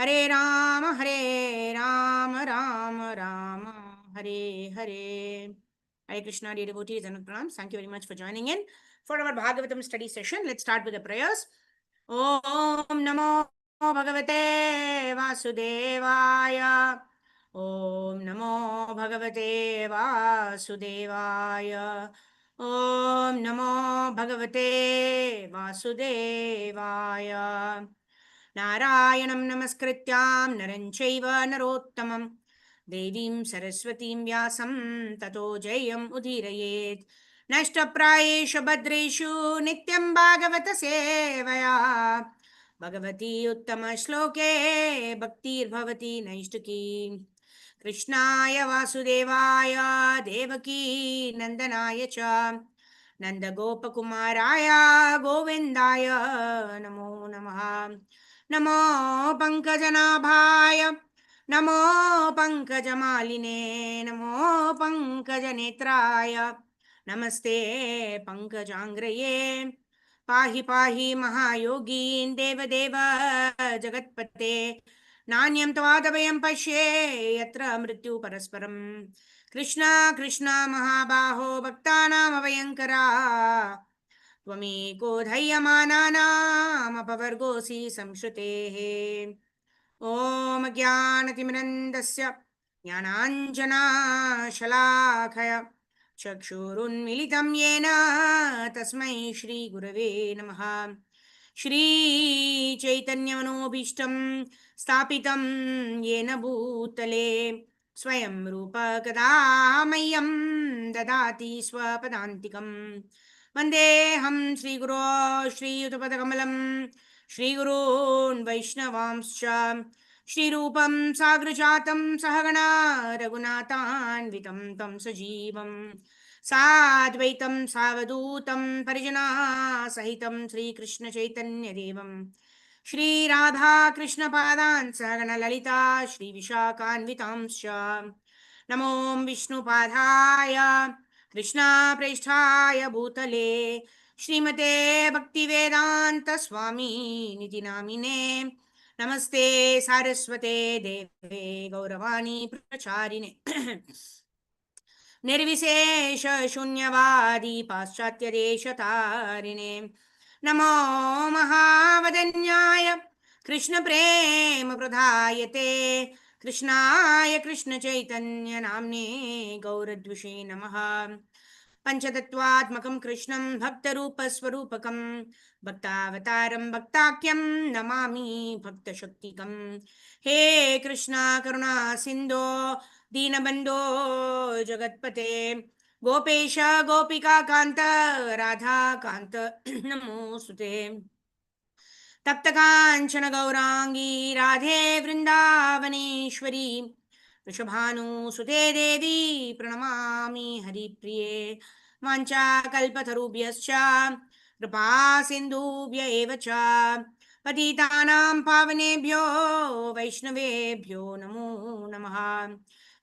Hare Ram Ram Ram Hare Hare. Hare Krishna, dear devotees and pranams. Thank you very much for joining in for our Bhagavatam study session. Let's start with the prayers. Om Namo Bhagavate Vasudevaya. Om Namo Bhagavate Vasudevaya. Om Namo Bhagavate Vasudevaya. नारायणं नमस्कृत्यां नरं चैव नरोत्तमं देवीं सरस्वतीं व्यासं ततो जयम् उदीरयेत्. नष्टप्रायेषु भद्रेषु नित्यं भागवत सेवया भगवती उत्तमश्लोके भक्तिर्भवति नैष्टिकी. कृष्णाय वासुदेवाय देवकी नन्दनाय च नन्दगोपकुमाराय गोविन्दाय नमो नमः. नमो पङ्कजनाभाय नमो पङ्कजमालिने नमो पङ्कजनेत्राय नमस्ते पङ्कजाङ्ग्रये. पाहि पाहि महायोगीन् देवदेव जगत्पते. नान्यं त्वादभयं पश्ये यत्र मृत्यु परस्परं. कृष्ण कृष्ण महाबाहो भक्तानामभयङ्करा. त्वमेको धैर्यमानानामपवर्गोऽसि संश्रुतेः. ॐ ज्ञानतिमिरन्दस्य ज्ञानाञ्जनाशलाखय चक्षुरुन्मिलितं येन तस्मै श्रीगुरवे नमः. श्रीचैतन्यमनोभीष्टं स्थापितं येन भूतले स्वयं रूप कदा मह्यं ददाति स्वपदान्तिकम्. वन्देऽहं श्रीगुरो श्रीयुतपदकमलं श्रीगुरून् वैष्णवांश्च श्रीरूपं साग्रजातं सहगणा रघुनाथान्वितं तं सजीवं साद्वैतं सावधूतं परिजनासहितं श्रीकृष्णचैतन्यदेवं श्रीराधाकृष्णपादान् सहगणललिता श्रीविशाखान्वितांश्च. नमो विष्णुपादाय कृष्णाप्रेष्ठाय भूतले श्रीमते भक्तिवेदान्तस्वामिनिति नामिने. नमस्ते सारस्वते देवे गौरवाणी प्रचारिणे निर्विशेष शून्यवादी पाश्चात्यदेशतारिणे. नमो महावदन्याय कृष्णप्रेम प्रदायते कृष्णाय कृष्णचैतन्य नाम्ने गौरद्विषे नमः. पंचतत्वात्मकं कृष्णं भक्तरूपस्वरूपकं भक्तावतारं भक्ताख्यं नमामि भक्तशक्तिकं. हे कृष्णा करुणा सिन्धो दीनबन्धो जगत्पते गोपेश गोपिकान्त राधाकान्त नमोऽस्तुते. तप्तकाञ्चन गौरांगी राधे वृन्दावनेश्वरी वृषभानुसुते देवी प्रणमामि हरिप्रिये. वाञ्छाकल्पतरुभ्यश्च कृपा सिन्धुभ्य एव च पतितानां पावनेभ्यो वैष्णवेभ्यो नमो नमः.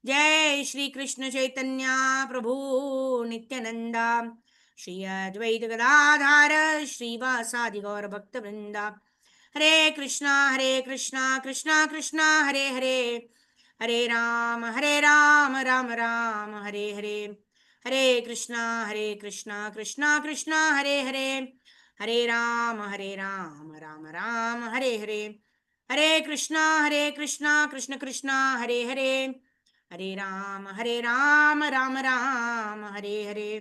जय श्री कृष्ण चैतन्य प्रभु नित्यानंदा श्री अद्वैत गदाधर श्रीवासादि गौर भक्तवृंदा. हरे कृष्णा कृष्णा कृष्णा हरे हरे हरे राम राम राम हरे हरे. हरे कृष्णा कृष्णा कृष्णा हरे हरे हरे राम राम राम हरे हरे. हरे कृष्णा कृष्ण कृष्णा हरे हरे हरे राम राम राम हरे हरे.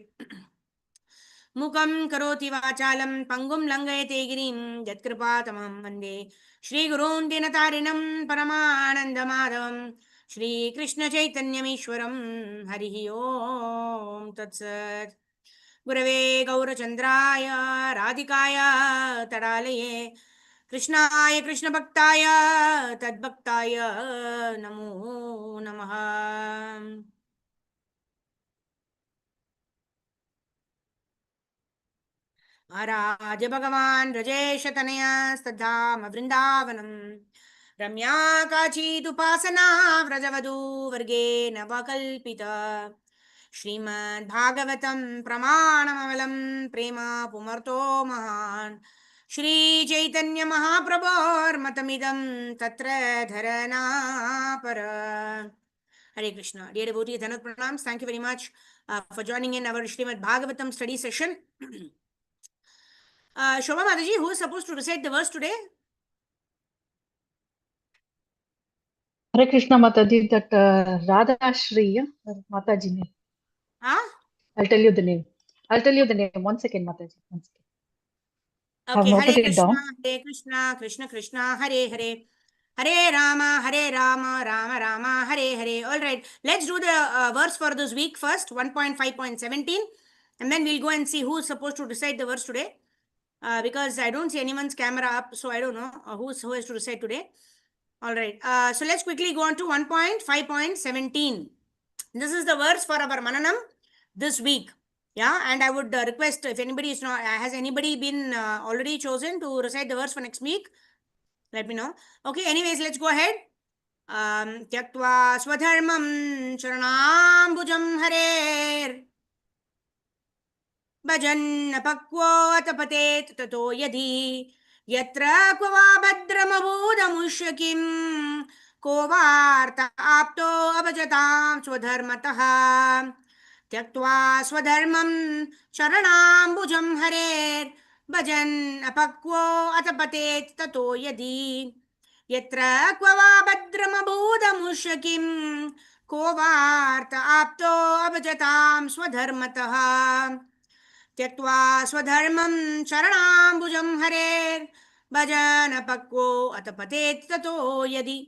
मुखं करोति वाचालं पंगुं लंघयते गिरिं यत्कृपातमं वन्दे श्रीगुरून् दीनतारिणं परमानन्दमाधवं श्रीकृष्णचैतन्यमीश्वरं. हरिः ओं तत्सत्. गुरवे गौरचन्द्राय राधिकाय तडालये कृष्णाय कृष्णभक्ताय तद्भक्ताय नमो नमः. आराध्य भगवान् ब्रजेशतनया स्तधाम वृन्दावनं रम्या काचिदुपासना व्रजवधूवर्गेण वकल्पिता. श्रीमद्भागवतं प्रमाणममलं प्रेमा पुमर्तो महान् Shri Chaitanya Mahaprabhor Tatra Dharana Para. Hare Krishna. Dear devotees, Dhanak Pranams. Thank you very much for joining in our SRIMAD BHAGAVATAM study session. Shobha Mataji, who is supposed to recite the verse today? Hare Krishna Mataji, that Radha Shri, Mataji name. Huh? I'll tell you the name. I'll tell you the name. 1 second, Mataji. 1 second. I've Okay, noted Hare it Krishna, down. Hare Krishna, Krishna Krishna, Hare Hare. Hare Rama, Hare Rama, Rama Rama, Hare Hare. All right, let's do the verse for this week first, 1.5.17. And then we'll go and see who is supposed to recite the verse today. Because I don't see anyone's camera up, so I don't know who has to recite today. All right, so let's quickly go on to 1.5.17. This is the verse for our Mananam this week. Yeah, and I would request if anybody is not, has anybody been already chosen to recite the verse for next week? Let me know. Okay, anyways, let's go ahead. Tyaktva swadharmam charanambujam harer भजन् अपक्वोऽतपतेत् ततो यदि यत्र क्व वा भद्रमभूदमुष्य किम् को वार्त आप्तो अभजतां स्वधर्मतः त्यक्त्वा स्वधर्मं शरणाम्बुजं हरेर् भजन् अपक्वो अतपतेत् ततो यदि यत्र क्व वा भद्रमभूदमुष्य किम् को वार्त आप्तो अभजतां स्वधर्मतः त्यक्त्वा स्वधर्मं शरणाम्बुजं हरेर् भजन् अपक्वो अतपतेत् ततो यदि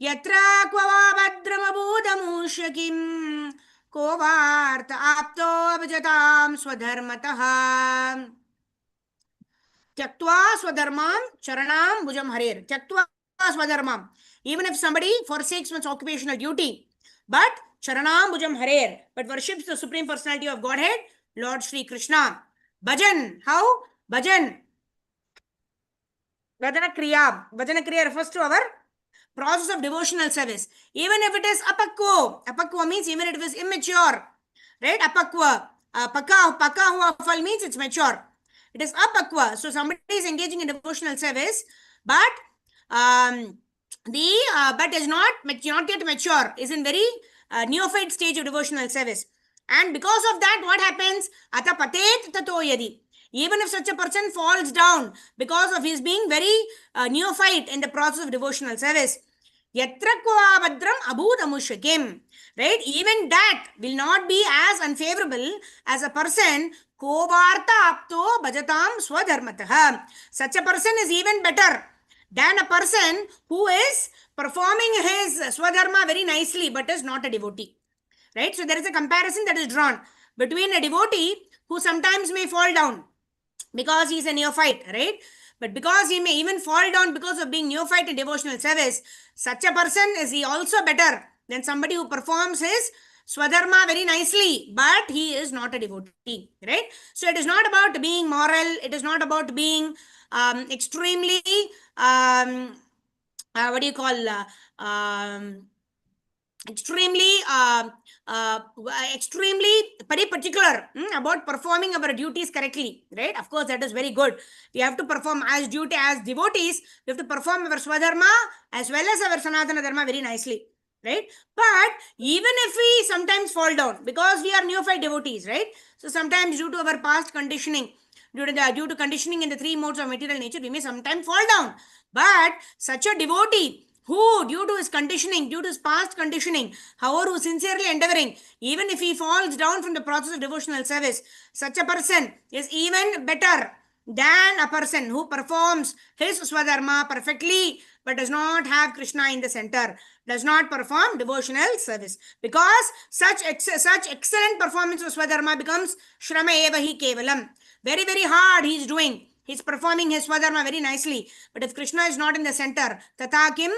यत्र क्व वा भद्रमभूतमुष्य किम् को वार्त आप्तो अभजतां स्वधर्मतः त्यक्त्वा स्वधर्मां शरणाम्बुजं हरेर् त्यक्त्वा स्वधर्मां. Even if somebody forsakes one's occupational duty, but Sharanambujam Harer, but worships the Supreme Personality of Godhead, Lord Sri Krishna. Bhajan, how? Bhajan. Bhajana Kriya refers to our process of devotional service. Even if it is apakwa means even if it is immature, right? Apakwa, paka means it's mature. It is apakwa. So somebody is engaging in devotional service, but but is not yet mature, is in very neophyte stage of devotional service. And because of that, what happens? Atapatet tato yadi. Even if such a person falls down because of his being very neophyte in the process of devotional service, yatra kva badram abhut amushakim, right? Even that will not be as unfavorable as a person ko varta apto bhajatam swadharmatah. Such a person is even better than a person who is performing his swadharma very nicely but is not a devotee. Right? So there is a comparison that is drawn between a devotee who sometimes may fall down because he is a neophyte, right? But because he may even fall down because of being neophyte in devotional service, such a person is he also better than somebody who performs his swadharma very nicely, but he is not a devotee, right? So it is not about being moral. It is not about being extremely, what do you call, extremely very particular about performing our duties correctly, right? Of course, that is very good. We have to perform as devotees. We have to perform our swadharma as well as our sanatana dharma very nicely, right? But even if we sometimes fall down because we are neophyte devotees, right? So sometimes due to our past conditioning, due to conditioning in the three modes of material nature, we may sometimes fall down. But such a devotee who, due to his conditioning, due to his past conditioning, however, who is sincerely endeavoring, even if he falls down from the process of devotional service, such a person is even better than a person who performs his swadharma perfectly but does not have Krishna in the center, does not perform devotional service. Because such excellent performance of swadharma becomes shrama eva hi kevalam. Very, very hard he is doing. He's performing his swadharma very nicely. But if Krishna is not in the center, tatakim.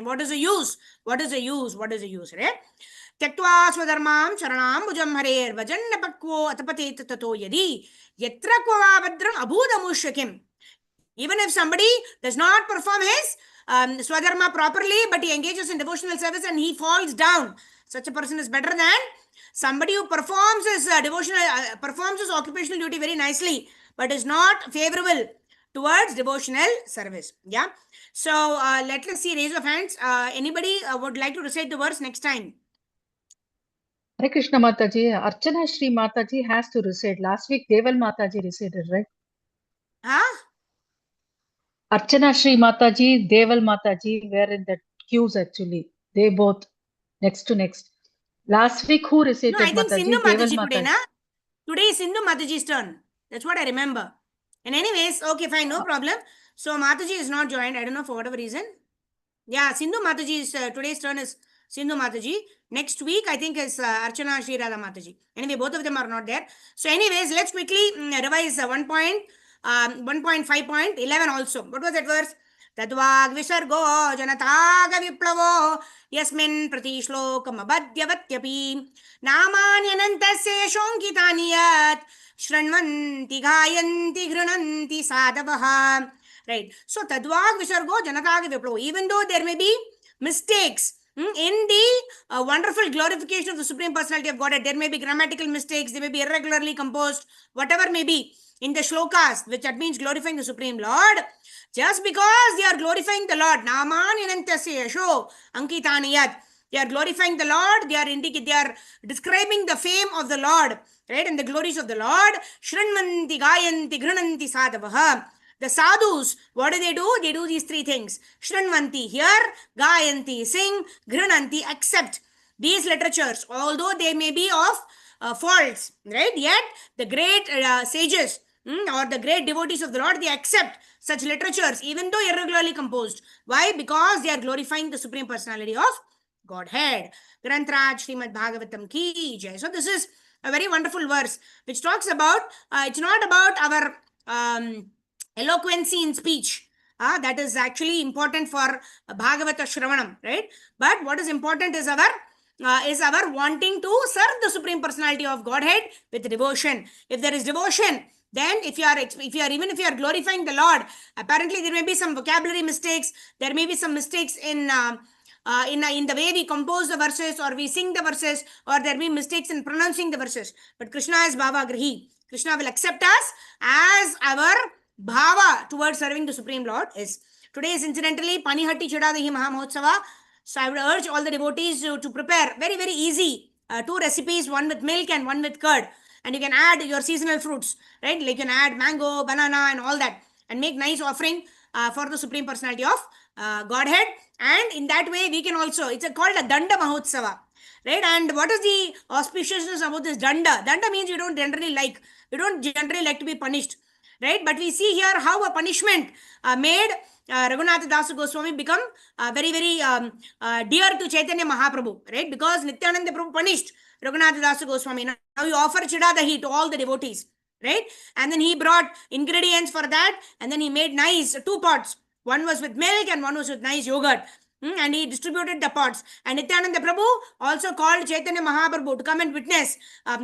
What is the use? What is the use? Right? Tyaktva swadharmam charanam bhujam harer vajannapakvo atapatet tato yadi yatra kva badram abhudamushakim. Even if somebody does not perform his swadharma properly, but he engages in devotional service and he falls down, such a person is better than somebody who performs his performs his occupational duty very nicely, but is not favorable towards devotional service. Yeah. So let us see, raise of hands. Anybody would like to recite the verse next time? Hare Krishna Mataji, Archana Shri Mataji has to recite. Last week, Deval Mataji recited, right? Huh? Archana Shri Mataji, Deval Mataji were in the queues actually. They both next to next. Last week, who No, recited I think Sindhu Mataji? Deval Mataji today, Mataji. na? Today is Sindhu Mataji's turn. That's what I remember. And anyways, okay, fine, no problem. So Mataji is not joined. I don't know for whatever reason. Yeah, Sindhu Mataji is today's turn is Sindhu Mataji. Next week, I think is Archana Shri Radha Mataji. Anyway, both of them are not there. So, anyways, let's quickly revise 1.5.11 also. What was that verse? Tadvag visargo janataga viplavo yasmin prati shlokam abadyavatyapi namanyanantasya shonkitani yat shranvanti gayanti ghrunanti sadavaha. Right. So, Tadvag Visargo Janataga Viplo. Even though there may be mistakes in the wonderful glorification of the Supreme Personality of Godhead, there may be grammatical mistakes, they may be irregularly composed, whatever may be in the shlokas, which that means glorifying the Supreme Lord. Just because they are glorifying the Lord, Naman Inantasya Yasho Ankitaniyat. They are glorifying the Lord, they are describing the fame of the Lord, right? And the glories of the Lord. Shranmanti Gayanti Ghrunanti Sadavaha. The sadhus, what do? They do these three things. Shranvanti, hear, Gayanti, sing, Ghrunanti, accept. These literatures, although they may be of faults, right? Yet the great sages or the great devotees of the Lord, they accept such literatures, even though irregularly composed. Why? Because they are glorifying the Supreme Personality of Godhead. Grantraj Srimad Bhagavatam ki jai. So this is a very wonderful verse which talks about, it's not about our eloquency in speech. That is actually important for Bhagavata Shravanam, right? But what is important is our wanting to serve the Supreme Personality of Godhead with devotion. If there is devotion, then if you are glorifying the Lord, apparently there may be some vocabulary mistakes, there may be some mistakes in the way we compose the verses or we sing the verses, or there may be mistakes in pronouncing the verses. But Krishna is Bhava Grahi. Krishna will accept us as our bhava towards serving the Supreme Lord is. Today is incidentally Panihatti Chidadahi Mahamotsava. So I would urge all the devotees to prepare very, very easy 2 recipes, one with milk and one with curd. And you can add your seasonal fruits, right? Like you can add mango, banana and all that. And make nice offering for the Supreme Personality of Godhead. And in that way, we can also, it's called a Danda Mahotsava. Right? And what is the auspiciousness about this Danda? Danda means we don't generally like to be punished. Right? But we see here how a punishment made Raghunatha Dasa Goswami become very, very dear to Chaitanya Mahaprabhu, right? Because Nityananda Prabhu punished Raghunatha Dasa Goswami. Now he offered Chidadahi to all the devotees, right? And then he brought ingredients for that, and then he made nice 2 pots. One was with milk and one was with nice yogurt. And he distributed the pots. And Nityananda Prabhu also called Chaitanya Mahaprabhu to come and witness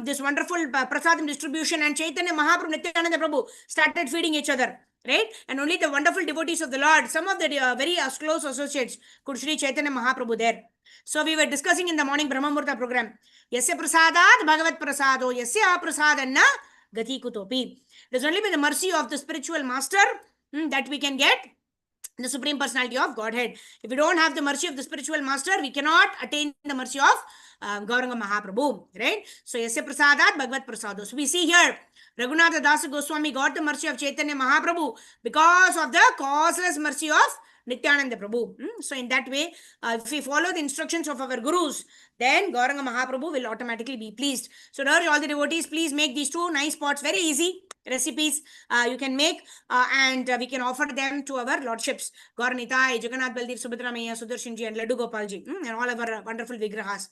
this wonderful prasadam distribution. And Chaitanya Mahaprabhu, Nityananda Prabhu started feeding each other. Right? And only the wonderful devotees of the Lord, some of the very close associates, could Sri Chaitanya Mahaprabhu there. So we were discussing in the morning Brahma Murta program. Yasya prasadat bhagavat prasado yasya prasadanna gati kutopi. There's only by the mercy of the spiritual master that we can get the Supreme Personality of Godhead. If we don't have the mercy of the spiritual master, we cannot attain the mercy of Gauranga Mahaprabhu, right? So, Yasya Prasadat Bhagavat Prasado. So, we see here, Raghunatha Dasa Goswami got the mercy of Chaitanya Mahaprabhu because of the causeless mercy of Nityananda Prabhu. So, in that way, if we follow the instructions of our gurus, then Gauranga Mahaprabhu will automatically be pleased. So, urge all the devotees, please make these 2 nice pots, very easy recipes you can make and we can offer them to our lordships, Gaur Nitai, Jagannath Baldev, Subhadra Maiya, Sudarshanji and Laddu Gopalji and all our wonderful vigrahas.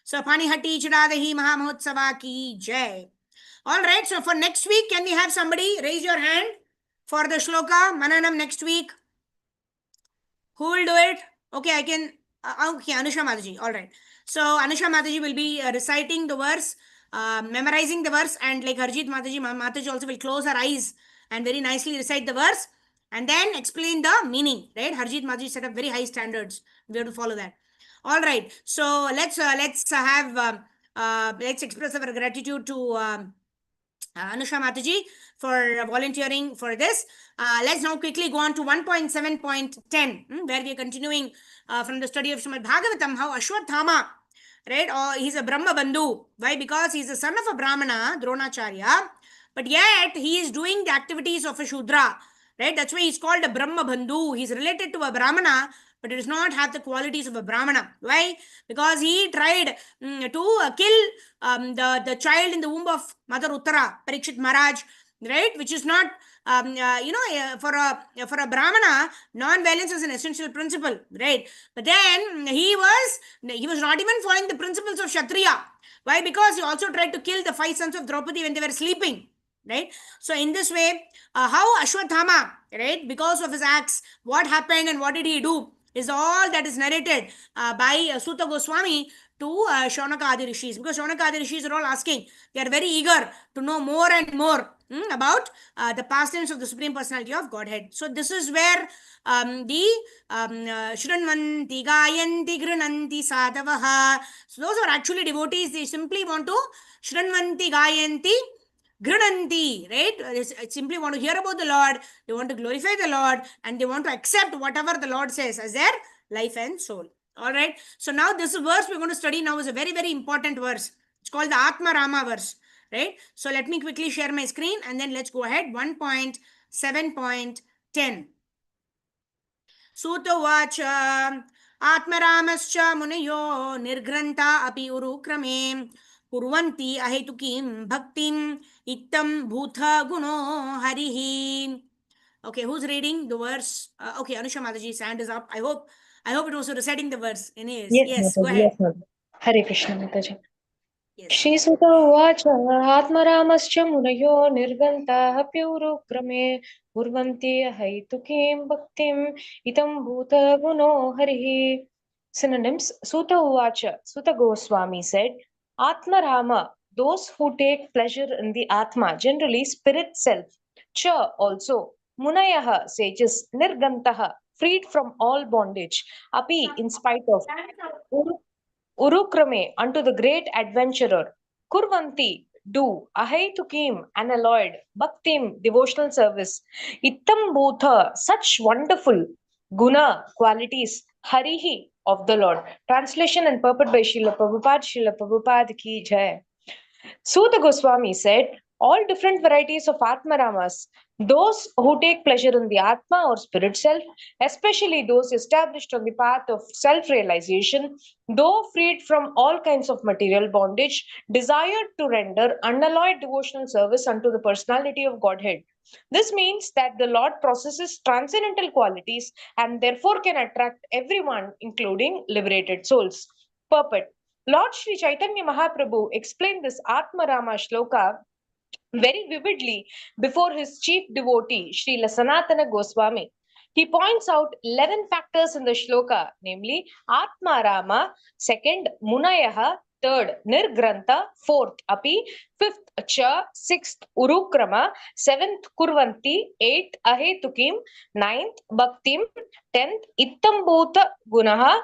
So Panihatti Chidadahi Mahamotsava ki jai. All right, so for next week, can we have somebody raise your hand for the shloka Mananam next week? Who will do it? Okay, I can. Okay, Anusha Mataji. All right. So Anusha Mataji will be reciting the verse, memorizing the verse, and like Harjit Mataji also will close her eyes and very nicely recite the verse and then explain the meaning. Right? Harjit Mataji set up very high standards. We have to follow that. All right. So let's express our gratitude to Anusha Mataji for volunteering for this. Let's now quickly go on to 1.7.10, where we are continuing from the study of SRIMAD BHAGAVATAM, how Ashwathama, right? Or he's a Brahma Bandhu. Why? Because he's the son of a Brahmana, Dronacharya, but yet he is doing the activities of a Shudra, right? That's why he's called a Brahma Bandhu. He's related to a Brahmana, but it does not have the qualities of a Brahmana. Why? Because he tried to kill the child in the womb of Mother Uttara, Parikshit Maharaj, right? Which is not, for a Brahmana, non-violence is an essential principle, right? But then he was not even following the principles of Kshatriya. Why? Because he also tried to kill the 5 sons of Draupadi when they were sleeping. Right? So in this way, how Ashwathama, right, because of his acts, what happened and what did he do, is all that is narrated by Suta Goswami to Shaunaka Adi Rishis. Because Shaunaka Adi Rishis are all asking, they are very eager to know more and more about the pastimes of the Supreme Personality of Godhead. So this is where the Shranvanti Gayanti Grinanti Sadavaha. So those are actually devotees, they simply want to Shranvanti Gayanti Grinanti, right? They simply want to hear about the Lord, they want to glorify the Lord, and they want to accept whatever the Lord says as their life and soul. All right. So now this verse we're going to study now is a very, very important verse. It's called the Atma Rama verse, right? So let me quickly share my screen and then let's go ahead. 1.7.10. Sutavacha Atmaramascha Munayo Nirgranta Api Urukrame Kurvanti Ahetukim Bhaktim Ittam Bhutha Guno Harihi. Okay, who's reading the verse? Okay, Anusha Mataji's hand is up. I hope it was reciting the verse. Yes, go ahead. Yes, Hare Krishna, Mataji. Yes. Shrisutta uvacha Atmaramascha munayo nirgantaः प्यूरुक्रमे kurvanti haitukim bhaktim itam bhuta guno harihi. Synonyms: Suta uvacha, Suta Goswami said, Atmarama, those who take pleasure in the Atma, generally spirit self. Cha, also. Munayaha, sages. Nirgantaha, freed from all bondage. Api, in spite of. Urukrame, unto the great adventurer. Kurvanti, do. Ahaitukim, unalloyed. Bhaktim, devotional service. Ittam bhutha, such wonderful. Guna, qualities. Harihi, of the Lord. Translation and purport by Srila Prabhupada ki jai. Suta Goswami said, all different varieties of Atmaramas, those who take pleasure in the Atma or spirit self, especially those established on the path of self-realization, though freed from all kinds of material bondage, desired to render unalloyed devotional service unto the personality of Godhead. This means that the Lord possesses transcendental qualities and therefore can attract everyone, including liberated souls. Purport. Lord Sri Chaitanya Mahaprabhu explained this Atma Rama shloka very vividly before his chief devotee, Srila Sanatana Goswami. He points out 11 factors in the shloka, namely Atma Rama, second Munayaha, third Nirgranta, fourth Api, fifth Cha, sixth Urukrama, seventh Kurvanti, eighth Ahetukim, ninth Bhaktim, 10th Ittambhuta Gunaha,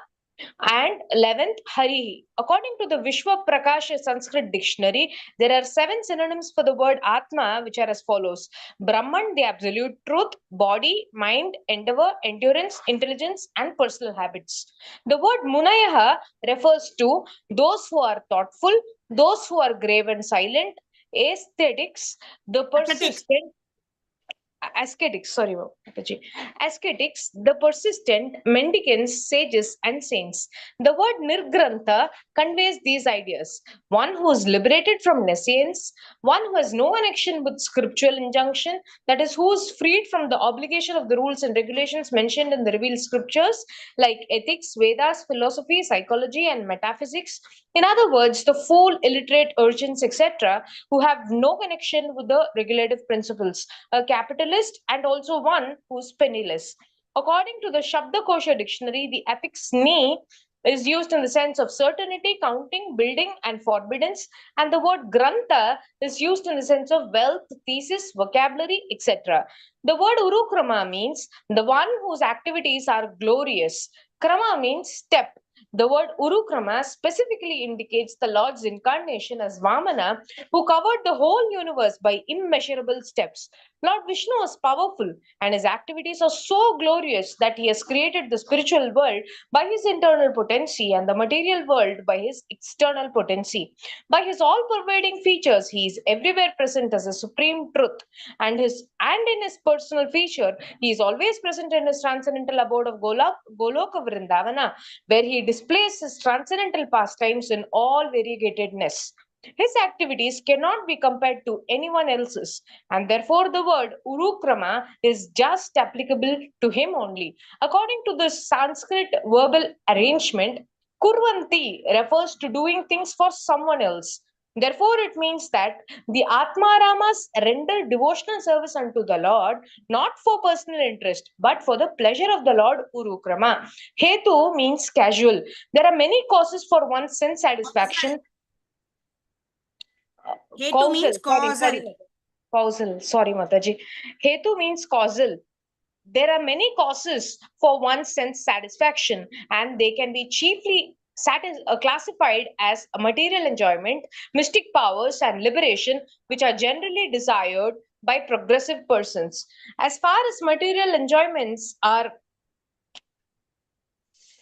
and 11th Harihi. According to the Vishwa Prakasha Sanskrit dictionary, there are 7 synonyms for the word Atma, which are as follows: Brahman, the absolute truth; body, mind, endeavor, endurance, intelligence, and personal habits. The word Munayaha refers to those who are thoughtful, those who are grave and silent, aesthetics, the persistent. Ascetics, the persistent, mendicants, sages, and saints. The word Nirgrantha conveys these ideas: one who is liberated from nescience, one who has no connection with scriptural injunction, that is, who is freed from the obligation of the rules and regulations mentioned in the revealed scriptures, like ethics, Vedas, philosophy, psychology, and metaphysics. In other words, the fool, illiterate urchins, etc., who have no connection with the regulative principles. A capitalist, and also one who's penniless. According to the Shabdakosha dictionary, the affix ni is used in the sense of certainty, counting, building, and forbiddance, and the word grantha is used in the sense of wealth, thesis, vocabulary, etc. The word urukrama means the one whose activities are glorious. Krama means step. The word Urukrama specifically indicates the Lord's incarnation as Vamana, who covered the whole universe by immeasurable steps. Lord Vishnu is powerful, and his activities are so glorious that he has created the spiritual world by his internal potency and the material world by his external potency. By his all-pervading features, he is everywhere present as a supreme truth, and in his personal feature, he is always present in his transcendental abode of Goloka Vrindavana, where he displays his transcendental pastimes in all variegatedness. His activities cannot be compared to anyone else's, and therefore the word Urukrama is just applicable to him only. According to the Sanskrit verbal arrangement, Kurvanti refers to doing things for someone else. Therefore, it means that the Atmaramas render devotional service unto the Lord, not for personal interest, but for the pleasure of the Lord Urukrama. Hetu means casual. There are many causes for one's sense satisfaction. Hetu means causal. Sorry, Mataji. Hetu means causal. There are many causes for one's sense satisfaction, and they can be chiefly classified as a material enjoyment, mystic powers, and liberation, which are generally desired by progressive persons. As far as material enjoyments are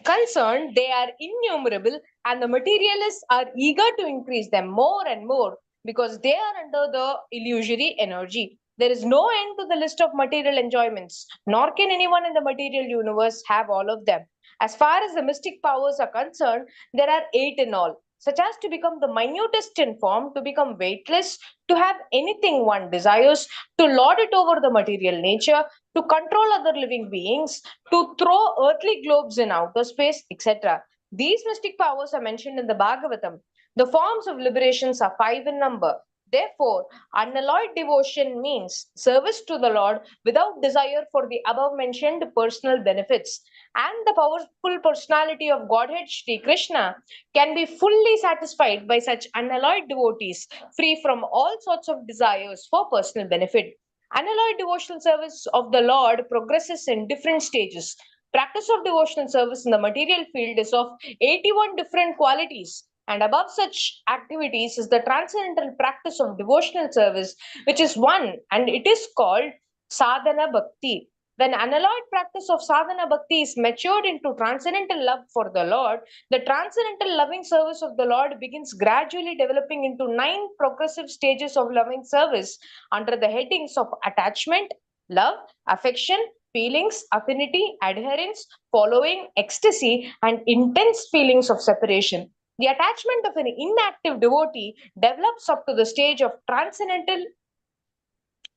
concerned, they are innumerable, and the materialists are eager to increase them more and more because they are under the illusory energy. There is no end to the list of material enjoyments, nor can anyone in the material universe have all of them. As far as the mystic powers are concerned, there are 8 in all, such as to become the minutest in form, to become weightless, to have anything one desires, to lord it over the material nature, to control other living beings, to throw earthly globes in outer space, etc. These mystic powers are mentioned in the Bhagavatam. The forms of liberations are 5 in number. Therefore, unalloyed devotion means service to the Lord without desire for the above mentioned personal benefits. And the powerful personality of Godhead Shri Krishna can be fully satisfied by such unalloyed devotees, free from all sorts of desires for personal benefit. Unalloyed devotional service of the Lord progresses in different stages. Practice of devotional service in the material field is of 81 different qualities. And above such activities is the transcendental practice of devotional service, which is one, and it is called sadhana bhakti. When unalloyed practice of sadhana bhakti is matured into transcendental love for the Lord, the transcendental loving service of the Lord begins gradually developing into 9 progressive stages of loving service under the headings of attachment, love, affection, feelings, affinity, adherence, following, ecstasy, and intense feelings of separation. The attachment of an inactive devotee develops up to the stage of transcendental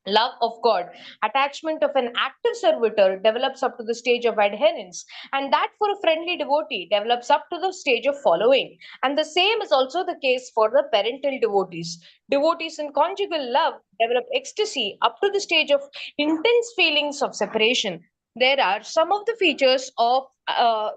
love of God. Attachment of an active servitor develops up to the stage of adherence, and that for a friendly devotee develops up to the stage of following. And the same is also the case for the parental devotees. Devotees in conjugal love develop ecstasy up to the stage of intense feelings of separation. There are some of the features of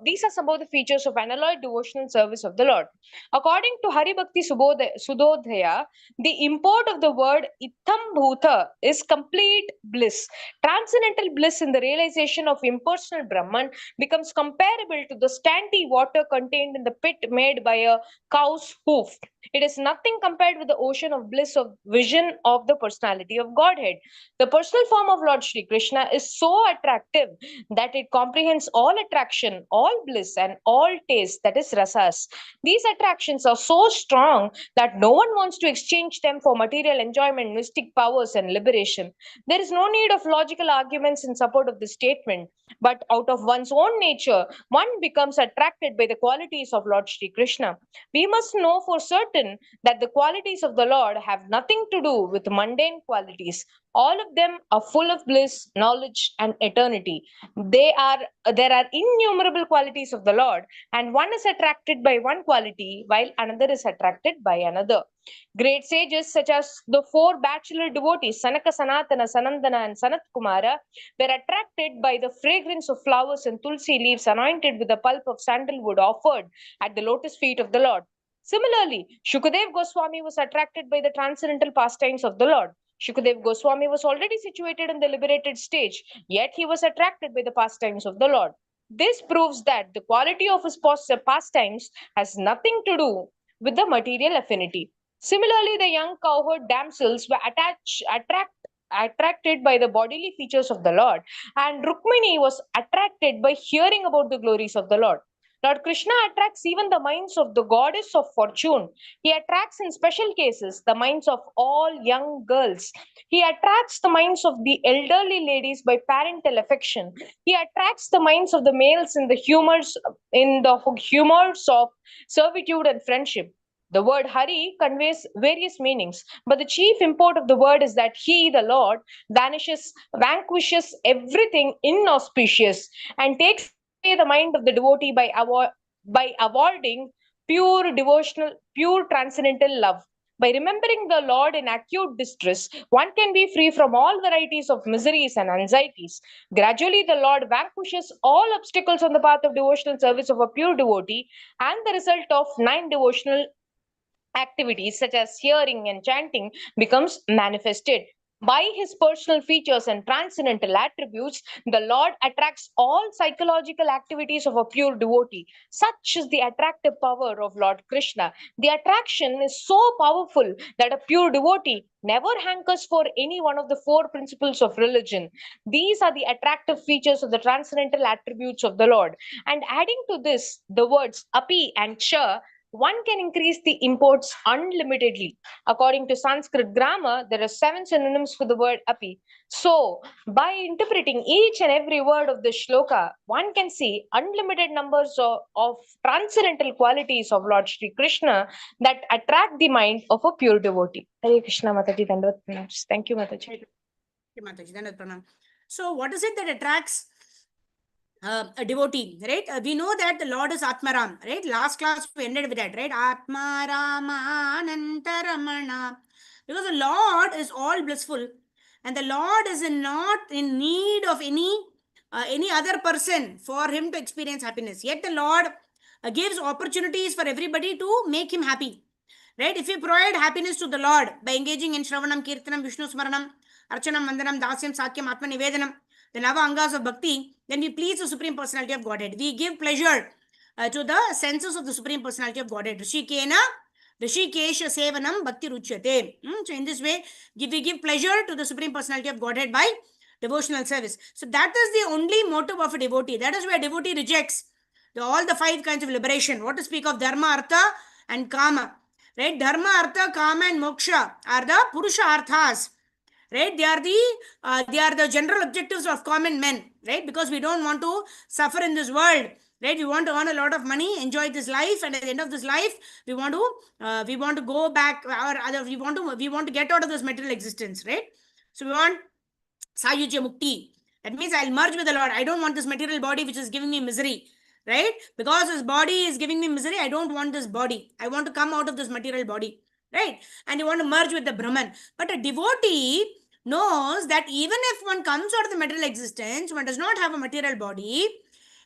these are some of the features of unalloyed devotional service of the Lord. According to Hari Bhakti Sudodhaya, the import of the word Itham Bhuta is complete bliss. Transcendental bliss in the realization of impersonal Brahman becomes comparable to the scanty water contained in the pit made by a cow's hoof. It is nothing compared with the ocean of bliss of vision of the personality of Godhead. The personal form of Lord Shri Krishna is so attractive that it comprehends all attraction, all bliss, and all taste, that is rasas. These attractions are so strong that no one wants to exchange them for material enjoyment, mystic powers, and liberation. There is no need of logical arguments in support of this statement, but out of one's own nature, one becomes attracted by the qualities of Lord Shri Krishna. We must know for certain that the qualities of the Lord have nothing to do with mundane qualities. All of them are full of bliss, knowledge, and eternity. There are innumerable qualities of the Lord, and one is attracted by one quality while another is attracted by another. Great sages such as the 4 bachelor devotees, Sanaka, Sanatana, Sanandana, and Sanat Kumara, were attracted by the fragrance of flowers and tulsi leaves anointed with the pulp of sandalwood offered at the lotus feet of the Lord. Similarly, Shukadev Goswami was attracted by the transcendental pastimes of the Lord. Shukadev Goswami was already situated in the liberated stage, yet he was attracted by the pastimes of the Lord. This proves that the quality of his pastimes has nothing to do with the material affinity. Similarly, the young cowherd damsels were attracted by the bodily features of the Lord, and Rukmini was attracted by hearing about the glories of the Lord. Lord Krishna attracts even the minds of the goddess of fortune. He attracts, in special cases, the minds of all young girls. He attracts the minds of the elderly ladies by parental affection. He attracts the minds of the males in the humors of servitude and friendship. The word Hari conveys various meanings, but the chief import of the word is that He, the Lord, vanquishes everything inauspicious and takes away the mind of the devotee by avoiding pure transcendental love. By remembering the Lord in acute distress, one can be free from all varieties of miseries and anxieties. Gradually, the Lord vanquishes all obstacles on the path of devotional service of a pure devotee, and the result of 9 devotional activities such as hearing and chanting becomes manifested. By his personal features and transcendental attributes, the Lord attracts all psychological activities of a pure devotee. Such is the attractive power of Lord Krishna. The attraction is so powerful that a pure devotee never hankers for any one of the 4 principles of religion. These are the attractive features of the transcendental attributes of the Lord. And adding to this, the words api and cha, one can increase the imports unlimitedly. According to Sanskrit grammar, there are 7 synonyms for the word api. So, by interpreting each and every word of the shloka, one can see unlimited numbers of transcendental qualities of Lord Shri Krishna that attract the mind of a pure devotee. Hare Krishna, Mataji, Dandavat Pranam. Thank you, Mataji. Thank you, Mataji. Dandavat Pranam. So, what is it that attracts a devotee, right? We know that the Lord is Atmaram, right? Last class we ended with that, right? Atmarama Anantaramana. Because the Lord is all blissful and the Lord is not in need of any other person for him to experience happiness. Yet the Lord gives opportunities for everybody to make him happy. Right? If we provide happiness to the Lord by engaging in Shravanam, Kirtanam, Vishnu Smaranam, Archanam, Vandanam, Dasyam, Sakyam, Atma Nivedanam, the Nava Angas of Bhakti, then we please the Supreme Personality of Godhead. We give pleasure to the senses of the Supreme Personality of Godhead. Rishikena, Rishikesha Sevanam, Bhakti Ruchyate. So in this way, we give pleasure to the Supreme Personality of Godhead by devotional service. So that is the only motive of a devotee. That is why a devotee rejects all the 5 kinds of liberation. What to speak of Dharma, Artha and Kama. Right? Dharma, Artha, Kama and Moksha are the Purusha Arthas. Right? They are the general objectives of common men. Right? Because we don't want to suffer in this world. Right? We want to earn a lot of money, enjoy this life, and at the end of this life, we want to go back, or we want to get out of this material existence. Right? So we want Sayujya Mukti. That means I'll merge with the Lord. I don't want this material body which is giving me misery. Right? Because this body is giving me misery, I don't want this body. I want to come out of this material body. Right? And you want to merge with the Brahman. But a devotee knows that even if one comes out of the material existence, one does not have a material body,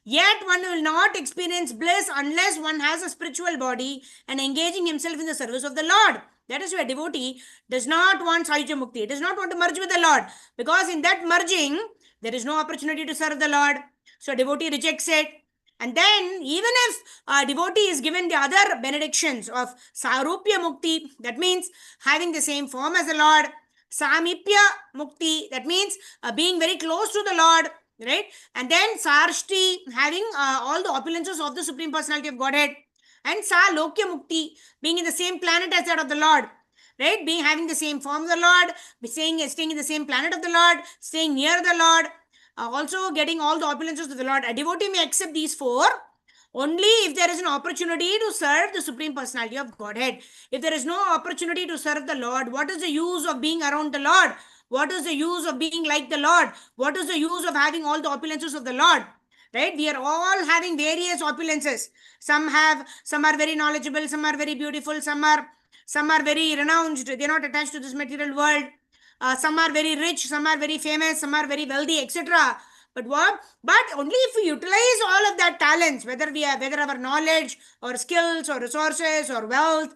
yet one will not experience bliss unless one has a spiritual body and engaging himself in the service of the Lord. That is why a devotee does not want Sayujya Mukti, does not want to merge with the Lord, because in that merging, there is no opportunity to serve the Lord. So a devotee rejects it. And then, even if a devotee is given the other benedictions of Sarupya Mukti, that means having the same form as the Lord, Samipya Mukti, that means being very close to the Lord, right? And then Sarshti, having all the opulences of the Supreme Personality of Godhead, and Salokya Mukti, being in the same planet as that of the Lord, right? Having the same form of the Lord, staying in the same planet of the Lord, staying near the Lord, also getting all the opulences of the Lord. A devotee may accept these 4 only if there is an opportunity to serve the Supreme Personality of Godhead. If there is no opportunity to serve the Lord, what is the use of being around the Lord? What is the use of being like the Lord? What is the use of having all the opulences of the Lord? Right? We are all having various opulences. Some are very knowledgeable, some are very beautiful, some are very renounced. They are not attached to this material world. Some are very rich, some are very famous, some are very wealthy, etc. But only if we utilize all of that talents, whether our knowledge or skills or resources or wealth,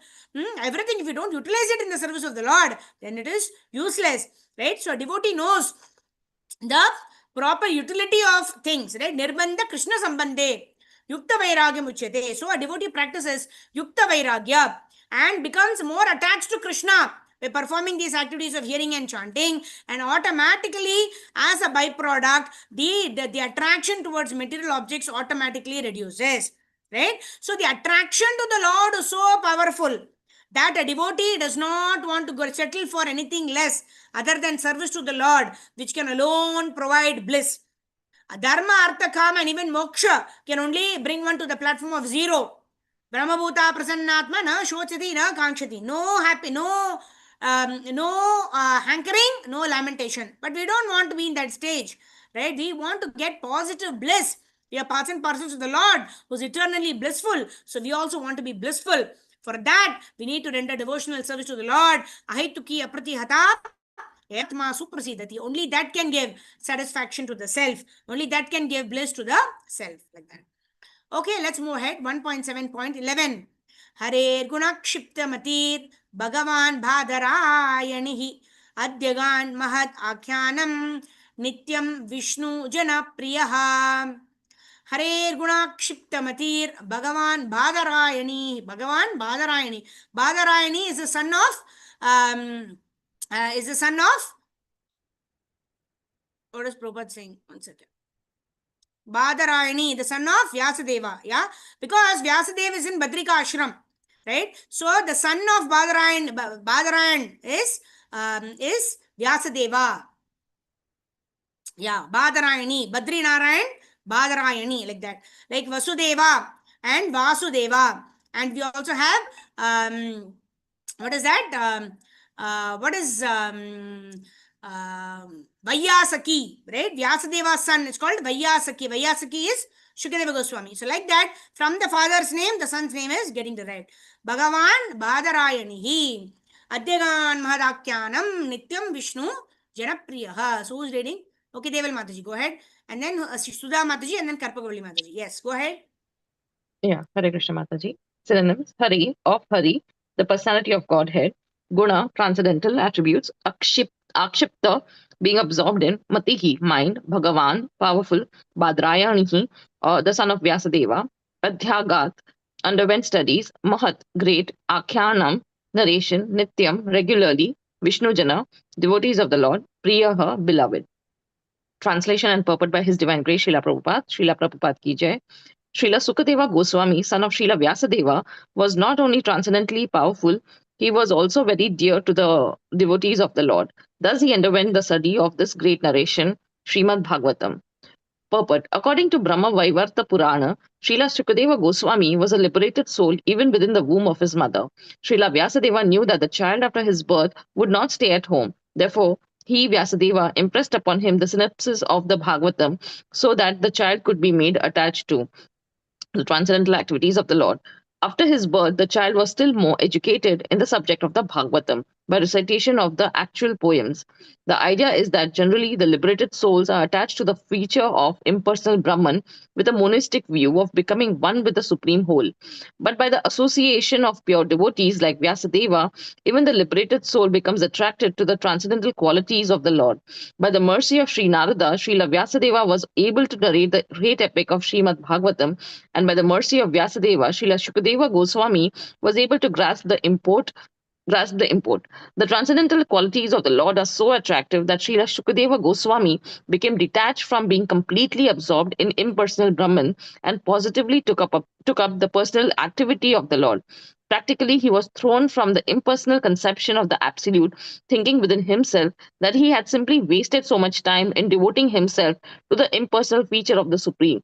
everything, if we don't utilize it in the service of the Lord, then it is useless. Right? So a devotee knows proper utility of things, right? Nirbandha Krishna Sambandhe, Yukta Vairagyam Uchyate. So a devotee practices Yukta Vairagya and becomes more attached to Krishna by performing these activities of hearing and chanting, and automatically, as a byproduct, the attraction towards material objects automatically reduces, right? So the attraction to the Lord is so powerful that a devotee does not want to go settle for anything less other than service to the Lord, which can alone provide bliss. Dharma, Artha, Kama, and even Moksha can only bring one to the platform of zero. Brahmabhuta Prasannatma na shochati na kankshati. No happy, no hankering, no lamentation. But we don't want to be in that stage, right? We want to get positive bliss. We are parts and parcels of the Lord who is eternally blissful. So we also want to be blissful. For that, we need to render devotional service to the Lord. Ahituki aprati hata Atma suprasidati. Only that can give satisfaction to the self. Only that can give bliss to the self. Like that. Okay, let's move ahead. 1.7.11. Hare gunakshipta matir Bhagavan bhadarayanihi adyagan mahad akyanam nityam Vishnu jana priyaha. Hare gunakshipta matir Bhagavan bhadarayani. Bhagavan bhadarayani. Bhadarayani is the son of what is Prabhupada saying? One second. Badarayani, the son of Vyasadeva. Yeah, because Vyasadeva is in Badrika Ashram, right? So the son of Badarayan is Vyasadeva. Yeah, Badarayani, Badri Narayan, Badarayani, like that. Like Vasudeva and Vasudeva. And we also have what is that? Vaiyasaki, right? Vyasadeva's son is called Vaiyasaki. Vaiyasaki is Shukadeva Goswami. So like that, from the father's name, the son's name is getting derived. Bhagavan Badarayanihi Adyagan Mahadakyanam Nityam Vishnu Janapriyaha. So who's reading? Okay, Deval Mataji, go ahead. And then Sudha Mataji and then Karpagavali Mataji. Yes, go ahead. Yeah, Hare Krishna Mataji. Synonyms: Hari, of Hari, the personality of Godhead; Guna, transcendental attributes; Akshipta, being absorbed in; Matihi, mind; Bhagavan, powerful; Badrayanihi, the son of Vyasadeva; Adhyagat, underwent studies; Mahat, great; Akhyanam, narration; Nityam, regularly; Vishnujana, devotees of the Lord; Priyaha, beloved. Translation and purport by His Divine Grace Srila Prabhupada. Srila Prabhupada ki jai. Srila Sukadeva Goswami, son of Srila Vyasadeva, was not only transcendently powerful, he was also very dear to the devotees of the Lord. Thus he underwent the study of this great narration, SRIMAD Bhagavatam. Purport: according to Brahma Vaivarta Purana, Srila Sukadeva Goswami was a liberated soul even within the womb of his mother. Srila Vyasadeva knew that the child after his birth would not stay at home. Therefore, he, Vyasadeva, impressed upon him the synopsis of the Bhagavatam so that the child could be made attached to the transcendental activities of the Lord. After his birth, the child was still more educated in the subject of the Bhagavatam by recitation of the actual poems. The idea is that generally the liberated souls are attached to the feature of impersonal Brahman with a monistic view of becoming one with the Supreme Whole. But by the association of pure devotees like Vyasadeva, even the liberated soul becomes attracted to the transcendental qualities of the Lord. By the mercy of Sri Narada, Srila Vyasadeva was able to narrate the great epic of Srimad Bhagavatam, and by the mercy of Vyasadeva, Srila Shukadeva Goswami was able to grasp the import. The transcendental qualities of the Lord are so attractive that Srila Shukadeva Goswami became detached from being completely absorbed in impersonal Brahman and positively took up the personal activity of the Lord. Practically, he was thrown from the impersonal conception of the Absolute, thinking within himself that he had simply wasted so much time in devoting himself to the impersonal feature of the Supreme.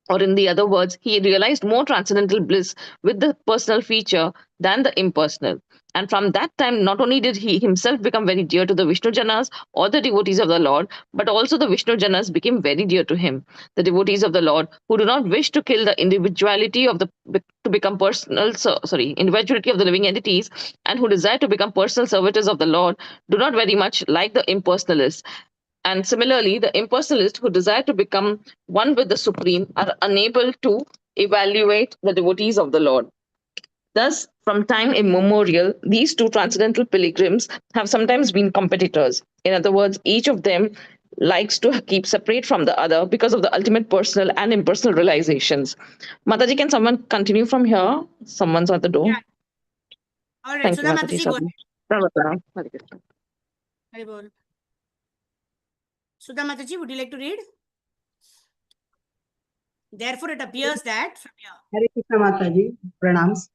Or in the other words, he realized more transcendental bliss with the personal feature than the impersonal. And from that time, not only did he himself become very dear to the Vishnu Janas or the devotees of the Lord, but also the Vishnu Janas became very dear to him. The devotees of the Lord who do not wish to kill the individuality of individuality of the living entities and who desire to become personal servitors of the Lord do not very much like the impersonalists. And similarly, the impersonalists who desire to become one with the Supreme are unable to evaluate the devotees of the Lord. Thus, from time immemorial, these two transcendental pilgrims have sometimes been competitors. In other words, each of them likes to keep separate from the other because of the ultimate personal and impersonal realizations. Mataji, can someone continue from here? Someone's at the door. Yeah. All right, Thank you, Sudha Mataji. Mataji, go ahead. Bhagavatam. Hare Krishna. Hari bol. Sudha Mataji, would you like to read? Therefore, it appears that from here. Hare Krishna Mataji, pranams.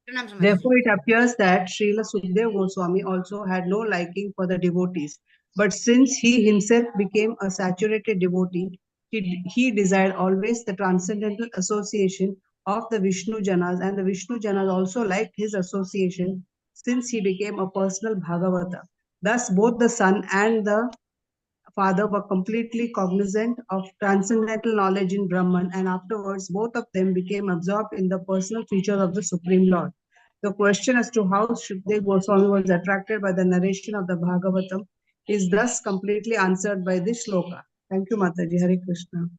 Pranam Mataji. Therefore, it appears that Srila Sukadeva Goswami also had no liking for the devotees. But since he himself became a saturated devotee, he desired always the transcendental association of the Vishnu Janas, and the Vishnu Janas also liked his association since he became a personal Bhagavata. Thus, both the son and the father were completely cognizant of transcendental knowledge in Brahman, and afterwards both of them became absorbed in the personal features of the Supreme Lord. The question as to how Shukdev Goswami was attracted by the narration of the Bhagavatam is thus completely answered by this shloka. Thank you, Mataji. Hare Krishna.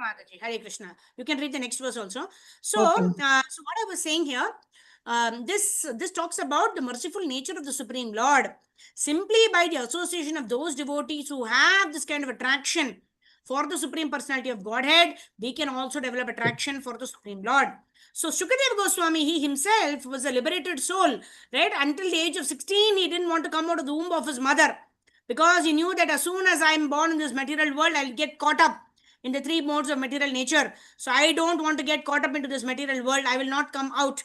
Mataji, Hare Krishna. You can read the next verse also. So, Okay. so what I was saying here, this talks about the merciful nature of the Supreme Lord. Simply by the association of those devotees who have this kind of attraction for the Supreme Personality of Godhead, we can also develop attraction for the Supreme Lord. So Shukadeva Goswami, he himself was a liberated soul, right? Until the age of 16, he didn't want to come out of the womb of his mother because he knew that as soon as I am born in this material world, I'll get caught up in the three modes of material nature. So I don't want to get caught up into this material world. I will not come out,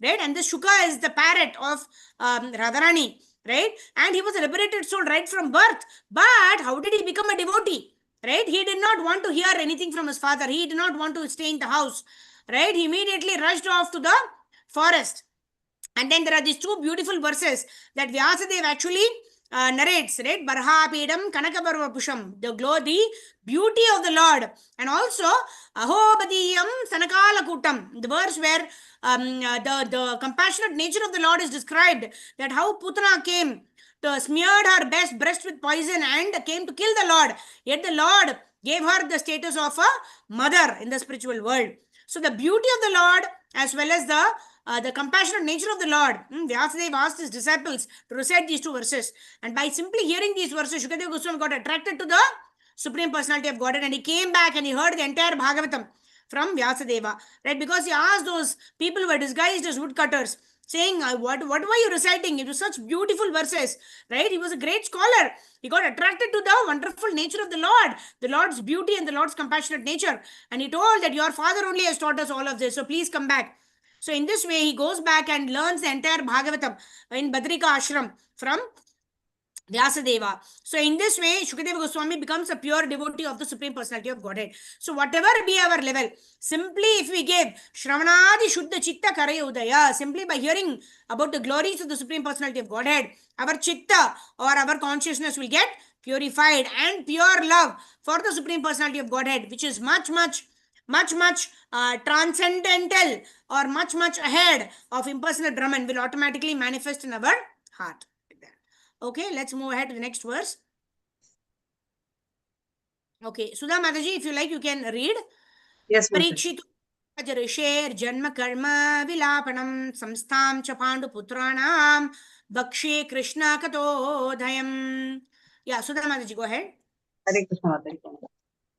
right? And this Shuka is the parrot of Radharani, right? And he was a liberated soul right from birth. But how did he become a devotee, right? He did not want to hear anything from his father. He did not want to stay in the house, right? He immediately rushed off to the forest. And then there are these two beautiful verses that Vyasadeva actually narrates, right? Barhapedam Kanakabarva Pusham, the beauty of the Lord. And also, Ahobadiyam Sanakala Kutam, the verse where the compassionate nature of the Lord is described, that how Putana came to smeared her breast with poison and came to kill the Lord. Yet the Lord gave her the status of a mother in the spiritual world. So the beauty of the Lord as well as the compassionate nature of the Lord. Vyasadeva asked his disciples to recite these two verses. And by simply hearing these verses, Shukadeva Goswami got attracted to the Supreme Personality of Godhead, and he came back and he heard the entire Bhagavatam from Vyasadeva, right? Because he asked those people who were disguised as woodcutters, saying, what were you reciting? It was such beautiful verses, right? He was a great scholar. He got attracted to the wonderful nature of the Lord, the Lord's beauty and the Lord's compassionate nature. And he told that your father only has taught us all of this, so please come back. So in this way, he goes back and learns the entire Bhagavatam in Badrika Ashram from Vyasadeva. So in this way, Shukadeva Goswami becomes a pure devotee of the Supreme Personality of Godhead. So whatever be our level, simply if we give Shravanadi Shuddha Chitta Karaya Udaya, simply by hearing about the glories of the Supreme Personality of Godhead, our Chitta or our consciousness will get purified, and pure love for the Supreme Personality of Godhead, which is much transcendental or much ahead of impersonal Brahman, will automatically manifest in our heart. Okay, let's move ahead to the next verse. Okay, Sudha Mataji, if you like, you can read. Yes, Mataji. Parikshitu Ajarisher Janma Karma Vilapanam Samstham Chapandu Putranam Bakshe Krishna Katodhayam. Yeah, Sudha Mataji, go ahead. Hare Krishna Mataji.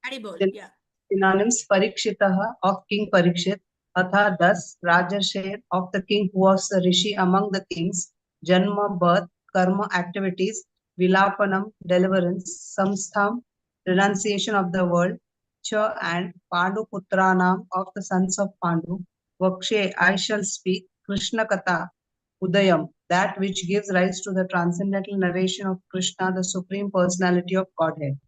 Haribol, yeah. Synonyms: Parikshitah of King Parikshit, Katha thus Rajarshir of the king who was the rishi among the kings, Janma birth, Karma activities, Vilapanam deliverance, Samstham renunciation of the world, Cha and Pandu Putranam of the sons of Pandu, Vakshe I shall speak, Krishna Katha Udayam, that which gives rise to the transcendental narration of Krishna, the Supreme Personality of Godhead.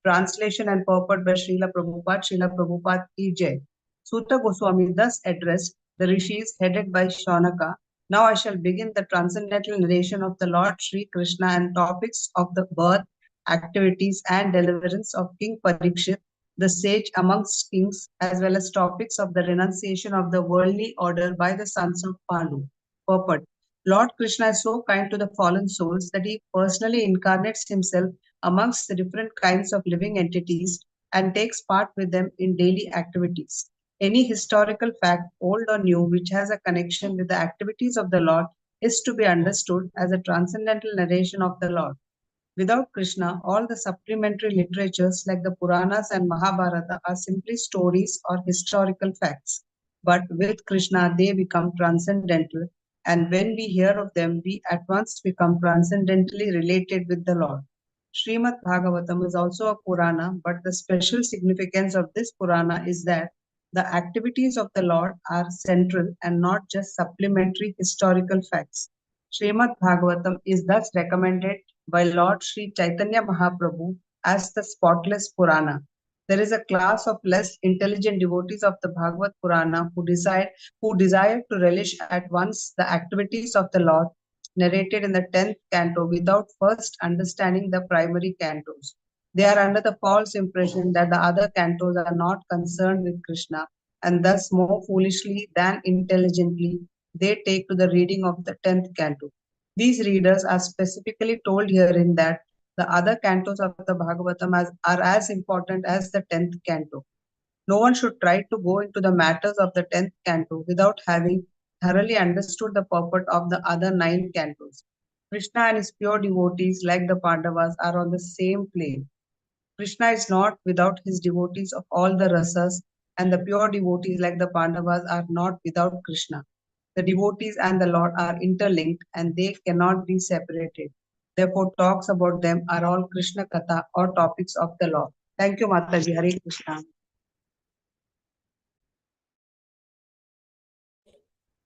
Translation and purport by Srila Prabhupada ki Jai. Sutta Goswami thus addressed the rishis headed by Shaunaka. Now I shall begin the transcendental narration of the Lord Sri Krishna and topics of the birth, activities and deliverance of King Parikshit, the sage amongst kings, as well as topics of the renunciation of the worldly order by the sons of Pandu. Purport. Lord Krishna is so kind to the fallen souls that he personally incarnates himself amongst the different kinds of living entities and takes part with them in daily activities. Any historical fact, old or new, which has a connection with the activities of the Lord is to be understood as a transcendental narration of the Lord. Without Krishna, all the supplementary literatures like the Puranas and Mahabharata are simply stories or historical facts. But with Krishna, they become transcendental, and when we hear of them, we at once become transcendently related with the Lord. Srimad Bhagavatam is also a Purana, but the special significance of this Purana is that the activities of the Lord are central and not just supplementary historical facts. Srimad Bhagavatam is thus recommended by Lord Sri Chaitanya Mahaprabhu as the spotless Purana. There is a class of less intelligent devotees of the Bhagavad Purana who desire to relish at once the activities of the Lord narrated in the 10th canto without first understanding the primary cantos. They are under the false impression that the other cantos are not concerned with Krishna, and thus more foolishly than intelligently they take to the reading of the 10th canto. These readers are specifically told herein that the other cantos of the Bhagavatam are as important as the 10th canto. No one should try to go into the matters of the 10th canto without having thoroughly understood the purport of the other 9 cantos. Krishna and his pure devotees, like the Pandavas, are on the same plane. Krishna is not without his devotees of all the rasas, and the pure devotees, like the Pandavas, are not without Krishna. The devotees and the Lord are interlinked and they cannot be separated. Therefore, talks about them are all Krishna Katha or topics of the Lord. Thank you, Mataji. Hare Krishna.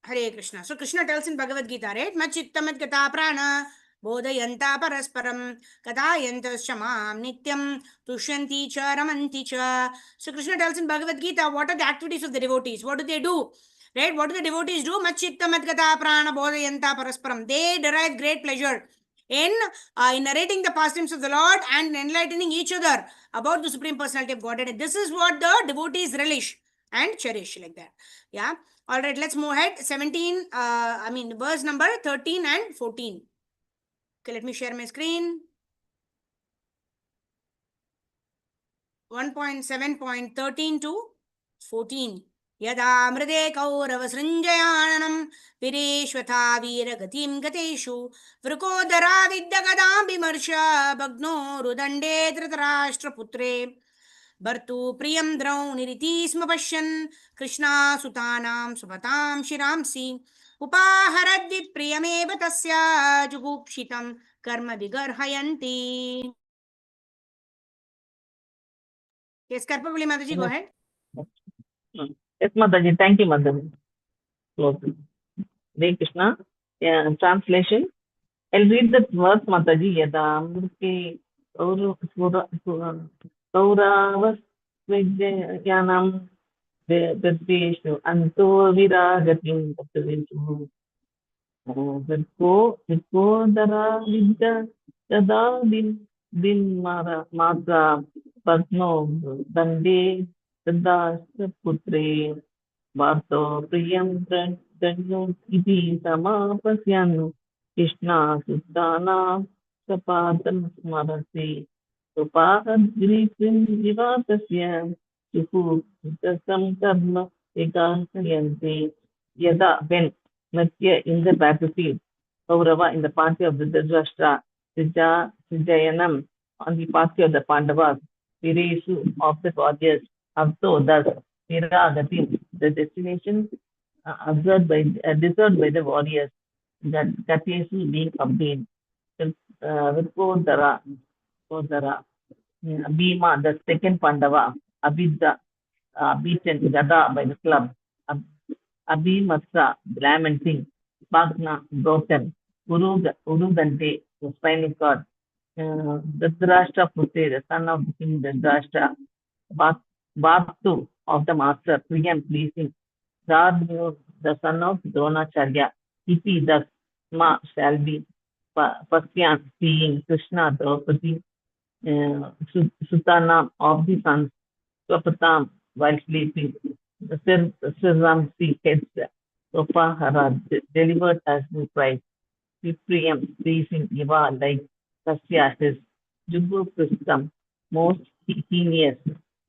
Hare Krishna. So Krishna tells in Bhagavad Gita, right? Machittamad gata prana bodhayanta parasparam katayanta shamam nityam tushyanti cha ramanti cha. So Krishna tells in Bhagavad Gita, what are the activities of the devotees? What do they do? Right? What do the devotees do? Machittamad gata prana bodhayanta parasparam. They derive great pleasure in narrating the pastimes of the Lord and enlightening each other about the Supreme Personality of Godhead. This is what the devotees relish and cherish, like that. Yeah. All right, let's move ahead. 17, verse number 13 and 14. Okay, let me share my screen. 1.7.13 to 14. Yada mride kaurava srinjayanam vireshvatha viragatim gateshu vrukodara vidyagadam bimarsha bhagno rudande dhritarashtra putre Bhartu priyam drauniriti sma pashyan Krishna sutanam supatam shiramsi upaharadvi priyameva tasya jugupshitam karma vigarhayanti. Yes, Karpavali Mataji, go ahead. Yes, Mataji. Thank you, Mataji. Hare Krishna. Yeah, translation. I'll read the verse, Mataji. Yada amrute Kauravas Vijyanam Vedeshu Anto Viragatim Bhaktavinchu Virkodara Vidya Yada Din Matra Padno Dande Siddhasya Putre Bharto Priyam Danyam Iti Samapasyan Krishna Suddhana Sapadam Smarasi Supahadgrisim Vivatasya Suhu Dasam Karma Ekansayanti Yada when Natya in the battlefield, Kaurava in the party of the Dhritarashtra, Sijayanam on the party of the Pandavas, Viresu of the warriors, Avto thus Viragatim, the destination deserved by the warriors, that Gatesu being obtained. Virkodara, Bhima, the second Pandava, Abhidha, beaten Gada by the club, Abhimatra, lamenting, Bhagna, broken, Urudante, the spinal cord, Dhritarashtra Putre, the son of the king Dhritarashtra, Bhaktu of the master, Priyam, pleasing, Dharmyo, the son of Dronacharya, Iti, thus, Ma shall be, Pasyan, seeing Krishna, Draupadi, Sutana of the sons, Swapatam, while sleeping, the Siramsi heads, Sopahara, delivered as new prize, Vipriyam, pleasing Iva, like Kasya, his Jugu Pristam, most heinous,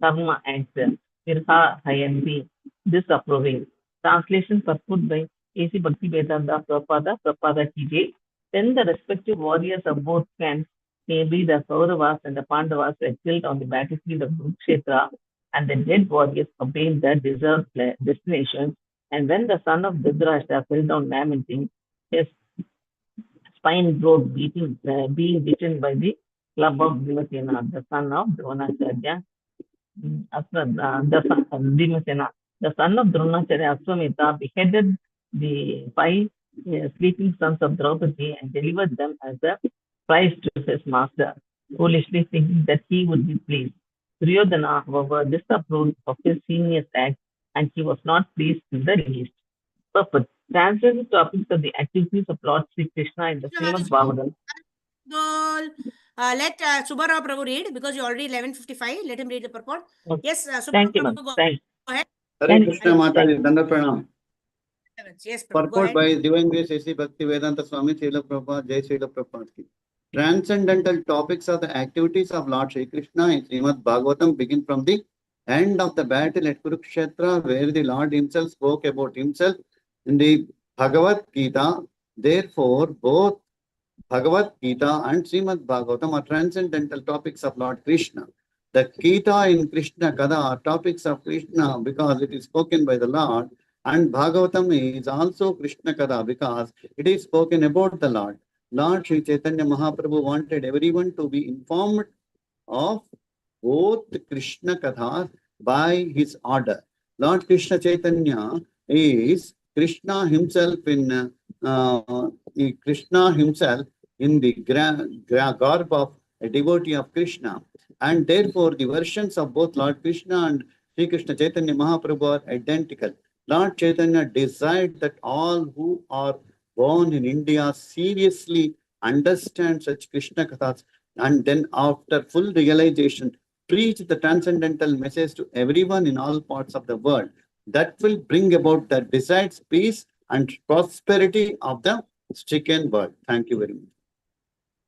Karma answer, Virha Hayanti, disapproving. Translation purport by A.C. Bhakti Vedanta Prabhupada, Prabhupada T.J. Then the respective warriors of both camps maybe the Kauravas and the Pandavas were killed on the battlefield of Kurukshetra, and the dead warriors obtained their deserved destinations. And when the son of Dhritarashtra fell down lamenting, his spine broke, being beaten by the club of Bhimasena, the son of Dronacharya. Bhimasena, the son of Dronacharya, Ashwamedha, beheaded the 5 sleeping sons of Draupadi and delivered them as a prize to his master, foolishly thinking that he would be pleased. Duryodhana, however, disapproved of his senior's act, and he was not pleased in the least. Purpose. Translate the topics of the activities of Lord Sri Krishna in the SRIMAD BHAGAVATAM. Let Subbarao Prabhu read, because you already 11:55. Let him read the purport. Okay. Yes, Subbarao Thank you, Prabhu, ma'am. go Thank ahead. Hare Thank Krishna you. Mataji, Danda Pranam. Yes, Prabhu, go Purport ahead. by Divine Grace A.C. Bhakti Vedanta Swami Srila Prabhupada, Jai Srila Prabhupada ki. Transcendental topics of the activities of Lord Sri Krishna in Srimad Bhagavatam begin from the end of the battle at Kurukshetra, where the Lord himself spoke about himself in the Bhagavad Gita. Therefore, both Bhagavad Gita and Srimad Bhagavatam are transcendental topics of Lord Krishna. The Gita in Krishna Katha are topics of Krishna because it is spoken by the Lord, and Bhagavatam is also Krishna Katha because it is spoken about the Lord. Lord Sri Chaitanya Mahaprabhu wanted everyone to be informed of both Krishna Kathas by his order. Lord Krishna Chaitanya is Krishna himself in the garb of a devotee of Krishna, and therefore the versions of both Lord Krishna and Sri Krishna Chaitanya Mahaprabhu are identical. Lord Chaitanya desired that all who are born in India seriously understand such Krishna Kathas, and then after full realization preach the transcendental message to everyone in all parts of the world. That will bring about the desired peace and prosperity of the stricken world. Thank you very much.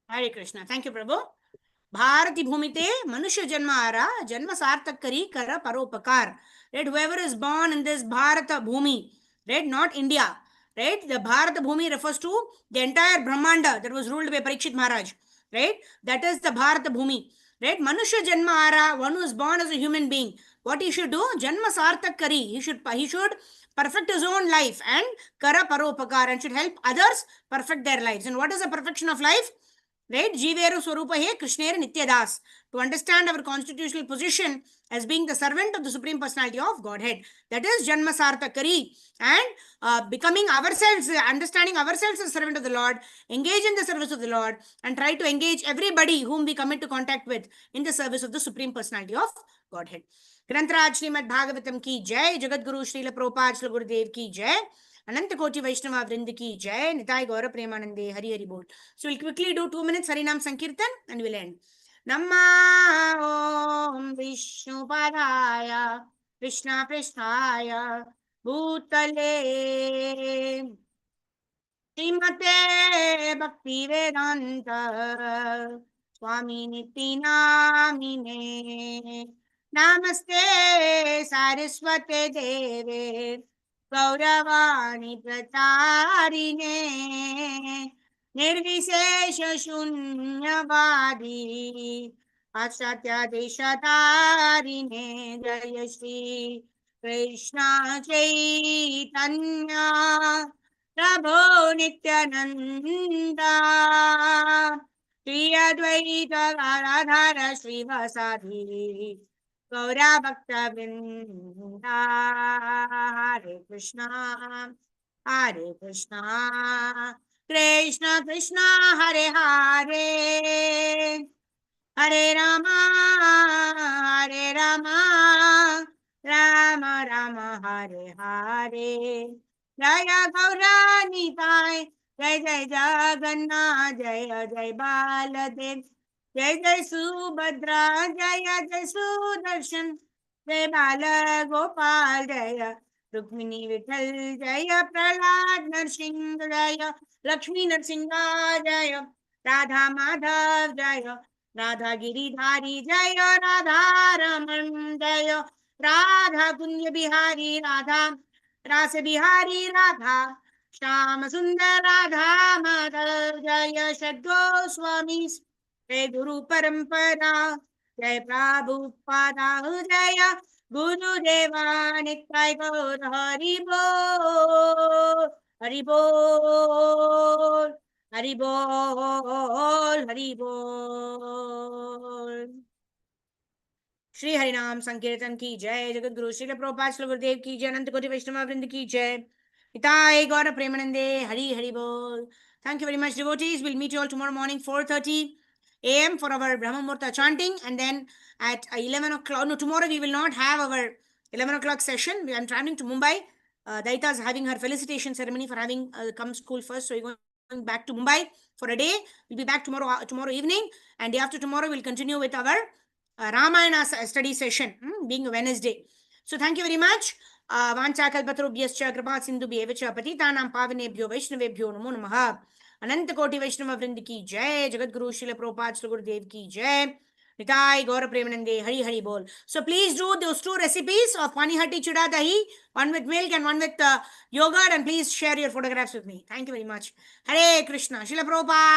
Hare Krishna. Thank you, Prabhu. Bharati Bhumite Manusha Janmara Janma Sartak Kari Kara Paropakar. Right? Whoever is born in this Bharata Bhumi, right? Not India. Right? The Bharata Bhumi refers to the entire Brahmanda that was ruled by Parikshit Maharaj. Right? That is the Bharata Bhumi. Right? Manusha Janmara, one who is born as a human being. What he should do? Janma Sartak Kari. He should perfect his own life and Kara Paropakar, and should help others perfect their lives. And what is the perfection of life? Right? Jiveru Swarupa He Krishnera Nityadas. To understand our constitutional position as being the servant of the Supreme Personality of Godhead. That is Janma Sartakari. And becoming ourselves, understanding ourselves as servant of the Lord, engage in the service of the Lord, and try to engage everybody whom we come into contact with in the service of the Supreme Personality of Godhead. Grantaraj Srimad Bhagavatam ki jai, Jagat Guru Srila Prabhupada Srila Gurudev ki jai, Ananta Koti Vaishnava Vrind ki jai, Nitai Gaura Premanande, Hari Hari Bol. So we'll quickly do 2 minutes Harinam Sankirtan and we'll end. Namma Om Vishnu Padaya Krishna Prishthaya Bhutale Srimate Bhakti Vedanta Swami Niti Namine Namaste Saraswate Deve Gauravani Pratarine Nirvisesha Shunyavadi Asatya Deshatarine Jaya Shri Krishna Chaitanya Prabhu Nityananda Shri Advaita Gadadhara Srivasadi Gaura Bhakta Vrinda Hare Krishna Krishna Krishna Hare Hare Hare Rama Rama Rama Hare Hare Jaya Gaurani Nitai Jai Jai Jagannath Jaya Jai Baladev Jai Jai Subhadra Jaya Jai Sudarshan Jai Bala Gopal Jaya Rukmini Vithal Jaya Prahlad Narsingh Jaya Lakshmi Narsingha Jaya Radha Madhav Jaya Radha Giridhari Jaya Radha Raman Jaya Radha Kunya Bihari Radha Rasa Bihari Radha Shama Sundar Radha Madhav Jaya Shad Goswamis जय गुरु परंपरा, जय प्रभुपादा, जय गुरुदेवा नित्य गौर हरि बोल, हरि बोल, हरि बोल, हरि बोल। श्री हरिनाम संकीर्तन की जय। जगत गुरु श्री प्रभुपाद श्री गुरुदेव की जय। अनंत कोटि वैष्णव वृंद की जय। Nitai Gaura Premanande, Hari Hari Bol. Thank you very much, devotees. We'll meet you all tomorrow morning, 4:30 a.m. for our Brahma Muhurta chanting. And then at 11 o'clock, no, tomorrow we will not have our 11 o'clock session. I'm traveling to Mumbai. Daita is having her felicitation ceremony for having come school first. So we're going back to Mumbai for a day. We'll be back tomorrow evening. And day after tomorrow, we'll continue with our Ramayana study session, being a Wednesday. So thank you very much. वाञ्छाकल्पतरुभ्यश्च कृपासिन्धुभ्येव च पतितानां पावनेभ्यो वैष्णवेभ्यो नमो नमः। अनंत कोटि वैष्णव वृंद की जय। जगत गुरु श्रील प्रभुपाद श्री गुरुदेव की जय। निताय गौर प्रेमानंदे, हरि हरि बोल। So please do those 2 recipes of Panihatti Chuda Dahi, one with milk and one with yogurt, and please share your photographs with me. Thank you very much. Hare Krishna. Srila Prabhupada.